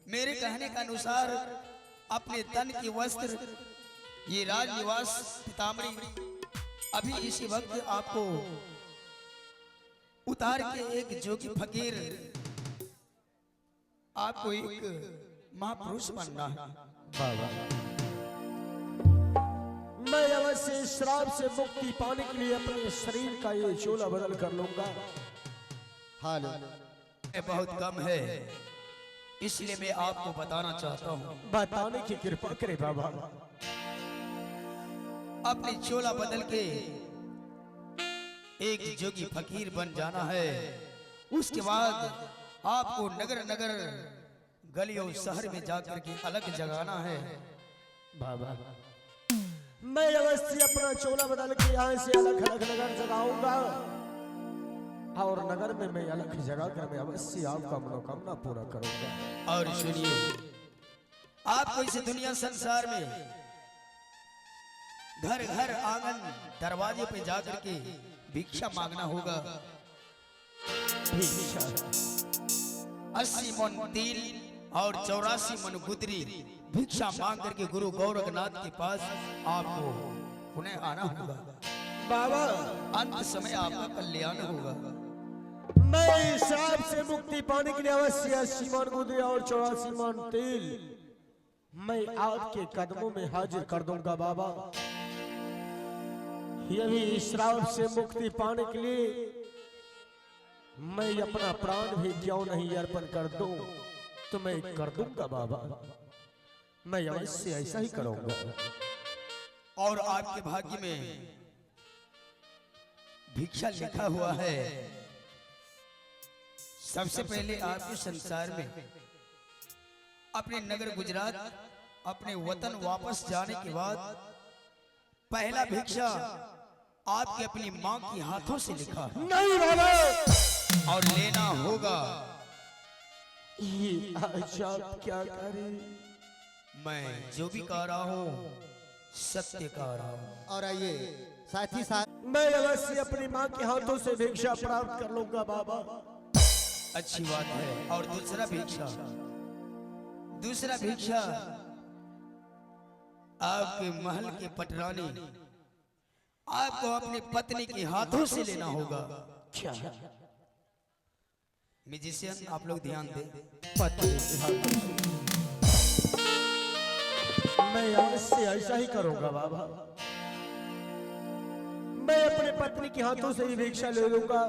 मेरे कहने का अनुसार अपने तन की वस्त्र ये राजनिवास पीताम्बरी अभी इसी वक्त आपको उतार के एक जोगी फकीर आपको एक महापुरुष बनना है। बाबा मैं अवश्य श्राप से मुक्ति पाने के लिए अपने शरीर का ये चोला बदल कर लूंगा। हाल बहुत कम है, इसलिए मैं आपको बताना चाहता हूँ। बताने की कृपा करे बाबा। अपने चोला बदल के एक जोगी फकीर बन जाना है। उसके बाद आपको नगर नगर गलियों शहर में जाकर के अलग जगाना है। बाबा मैं अवश्य अपना चोला बदल के यहाँ से अलग अलग नगर जगाऊंगा और नगर में मैं अलग जगह कर मैं अवश्य आपका मनोकामना पूरा करूंगा। और सुनिए, आपको इस दुनिया संसार में घर घर आंगन दरवाजे पे जाकर के भिक्षा मांगना होगा। 80 मन तिल और 84 मन गुदरी भिक्षा मांग करके गुरु गोरखनाथ के पास आपको उन्हें आना होगा। बाबा अंत समय आपका कल्याण होगा। मैं श्राप से मुक्ति पाने के लिए अवश्य 80 मन गुदरी और 84 मन तिल मैं आपके कदमों में हाजिर कर दूंगा। बाबा यही श्राप से मुक्ति पाने के लिए मैं अपना प्राण भी क्यों नहीं अर्पण कर दूं तो मैं कर दूंगा। बाबा मैं अवश्य ऐसा ही करूंगा। और आपके भाग्य में भिक्षा लिखा हुआ है। सबसे पहले आपके संसार में अपने नगर गुजरात अपने वतन वापस जाने के बाद पहला भिक्षा आपके अपनी मां की हाथों से लिखा है। नहीं बाबा और लेना होगा। ये आज आप क्या करें? मैं जो भी कह रहा हूँ सत्य कह रहा हूँ। और आइए साथ ही साथ मैं अवश्य अपनी मां के हाथों से भिक्षा प्राप्त कर लूंगा। बाबा अच्छी बात है। और दूसरा भिक्षा आपके महल के पटरानी आपको अपनी पत्नी के हाथों से लेना होगा। क्या म्यूजिशियन आप लोग ध्यान दें। पत्नी के हाथों से मैं अवश्य ऐसा ही करूंगा। बाबा मैं अपने पत्नी के हाथों से ही भिक्षा ले लूंगा।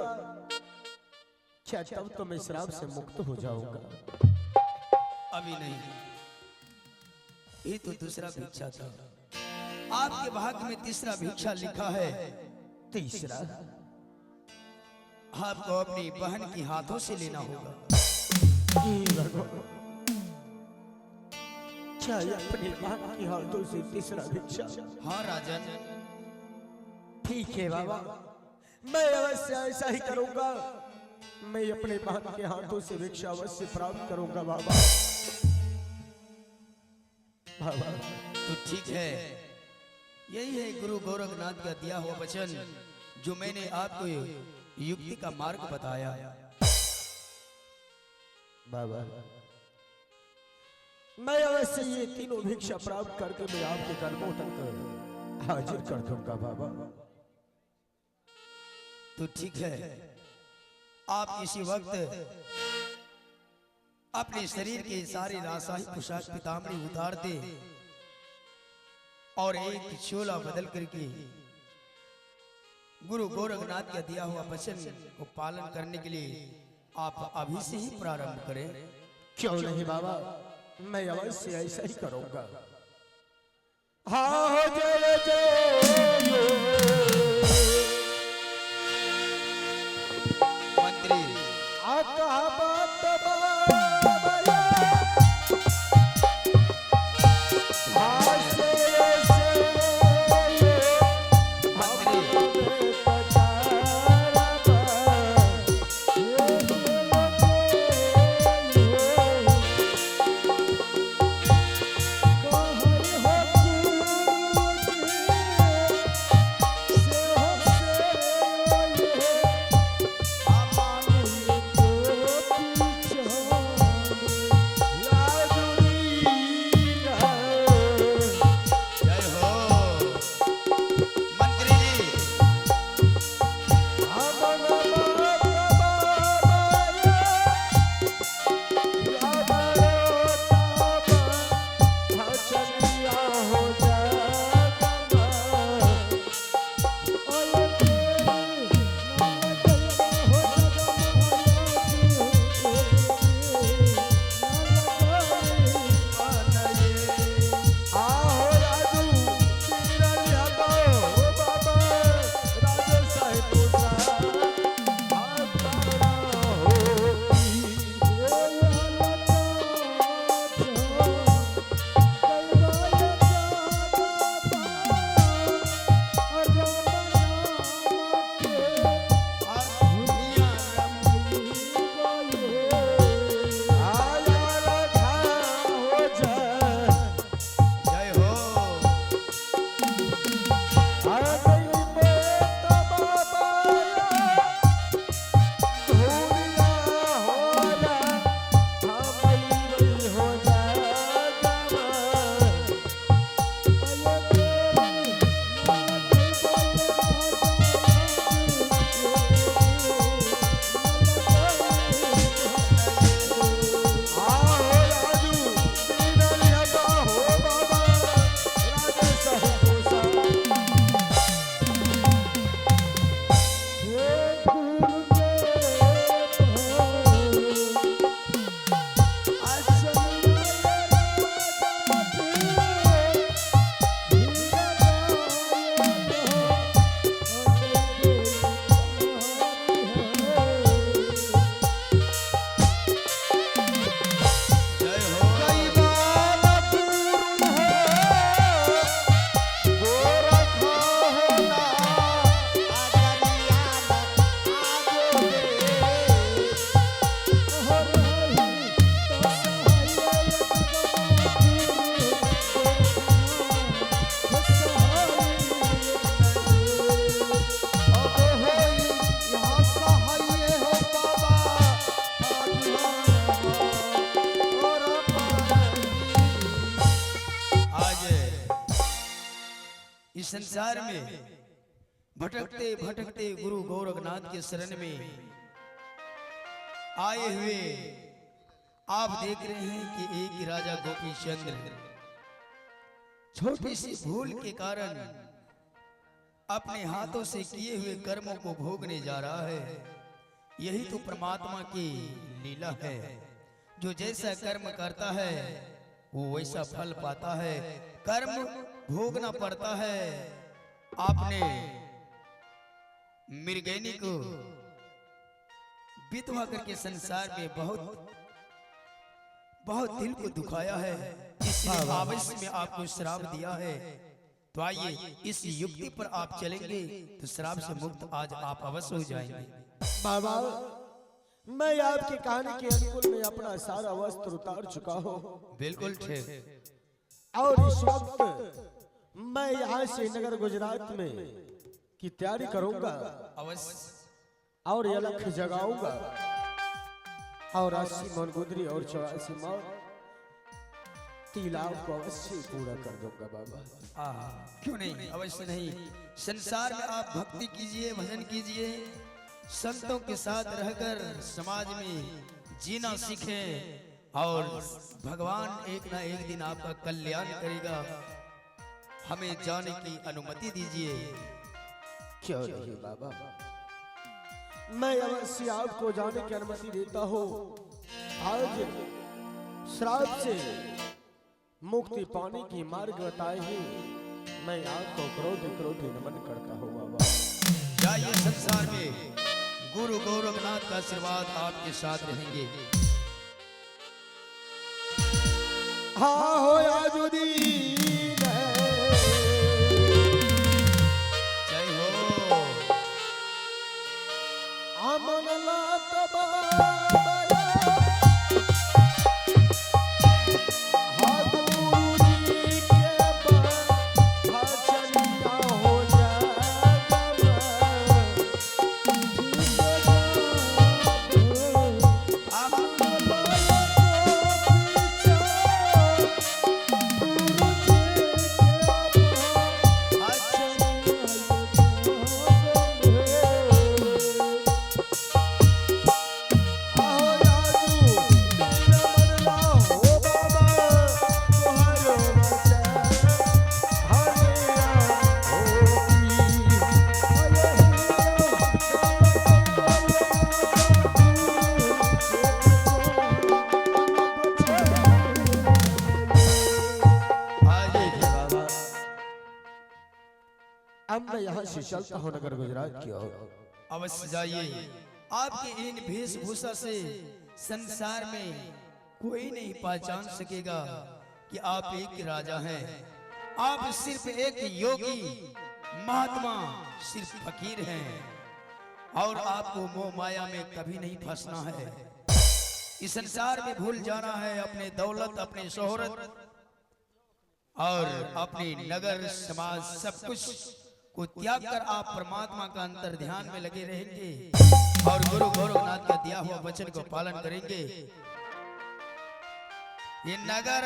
क्या तब तो मैं श्राप से मुक्त हो जाऊंगा? अभी नहीं, ये तो दूसरा भिक्षा था। आपके भाग्य में तीसरा भिक्षा लिखा है। तीसरा आपको अपनी बहन की हाथों से लेना होगा। क्या अपनी मां की हाथों से तीसरा भिक्षा? हाँ राजन, ठीक है बाबा मैं अवश्य ऐसा ही करूंगा। मैं अपने बहन के हाथों से भिक्षा अवश्य प्राप्त करूंगा। बाबा बाबा तो ठीक है। यही है गुरु गोरखनाथ का दिया हुआ वचन जो मैंने आपको युक्ति का मार्ग बताया। बाबा मैं अवश्य ये तीनों भिक्षा प्राप्त करके मैं आपके कदमों तक हाजिर कर दूंगा। बाबा तो ठीक है, आप इसी वक्त अपने शरीर के सारे रासायनिक पोशाक पीताम्बरी उतार दे और एक चोला बदल करके गुरु गोरखनाथ का दिया हुआ वचन को पालन करने के लिए आप अभी से ही प्रारंभ करें। क्यों नहीं बाबा मैं अवश्य ऐसा ही करूंगा। हाँ जय जय मंत्री आका बात इस संसार में भटकते भटकते गुरु गोरखनाथ के शरण में आए हुए आप देख रहे हैं कि एक राजा गोपी चंद्र छोटी सी भूल के कारण अपने हाथों से किए हुए कर्मों को भोगने जा रहा है। यही तो परमात्मा की लीला है। जो जैसा कर्म करता है वो वैसा फल पाता है। कर्म भोगना पड़ता है। आपने मृगैनी को विधवा करके संसार में बहुत दिल को दुखाया है। इसलिए अवश्य में आपको श्राप दिया है। तो आइए इस युक्ति पर आप चलेंगे तो श्राप से मुक्त आज आप अवश्य हो जाएंगे। बाबा, मैं आपके कहने के अनुकूल में अपना सारा वस्त्र उतार चुका हूँ। बिल्कुल ठीक। और इस वक्त मैं यहाँ से नगर गुजरात में की तैयारी करूंगा अवश्य। और ये लक्ष्य जगाऊंगा और 80 मन गुदरी और 84 मन तिलाव को अवश्य पूरा कर दूंगा बाबा। क्यों नहीं, अवश्य नहीं। संसार में आप भक्ति कीजिए, भजन कीजिए, संतों के साथ रहकर समाज में जीना सीखें और भगवान एक ना एक दिन आपका कल्याण करेगा। हमें जाने की अनुमति दीजिए। क्यों नहीं बाबा, मैं अवश्य आपको जाने की अनुमति देता हूँ। आज श्राप से मुक्ति पाने की मार्ग बताए ही मैं आपको करोड़ करोड़ नमन करता हूँ बाबा। जाइए, संसार में गुरु गोरखनाथ का आशीर्वाद आपके साथ रहेंगे। हाँ हो आजुदीन जय हो। अमन लात मैं यहाँ से चलता हूँ नगर गुजरात की ओर। अवश्य जाइए। आपके इन वेशभूषा से संसार में कोई नहीं पहचान सकेगा कि आप एक राजा हैं। आप सिर्फ एक योगी महात्मा, सिर्फ फकीर हैं और आपको मोह माया में कभी नहीं फंसना है। इस संसार में भूल जाना है अपने दौलत, अपने शोहरत और अपने नगर समाज सब कुछ को त्याग कर आप परमात्मा का अंतर ध्यान में लगे रहेंगे और गुरु गोरखनाथ का दिया हुआ वचन को पालन करेंगे। ये नगर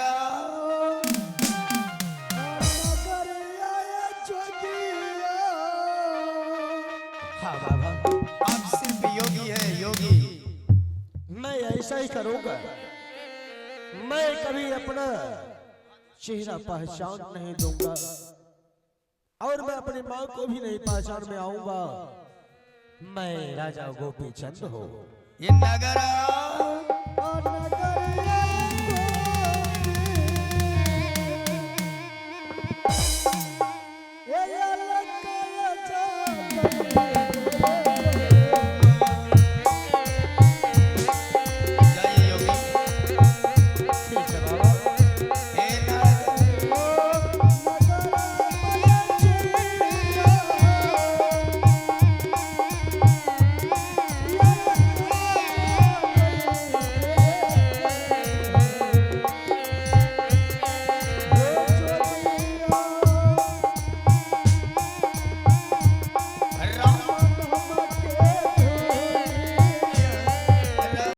हाँ बाबा, आप सिर्फ योगी है, योगी। मैं ऐसा ही करूंगा। मैं कभी अपना चेहरा पहचान नहीं दूंगा और मैं अपनी माँ को भी नहीं पहचान में आऊंगा। मैं राजा गोपी चंद हूँ। ये नगर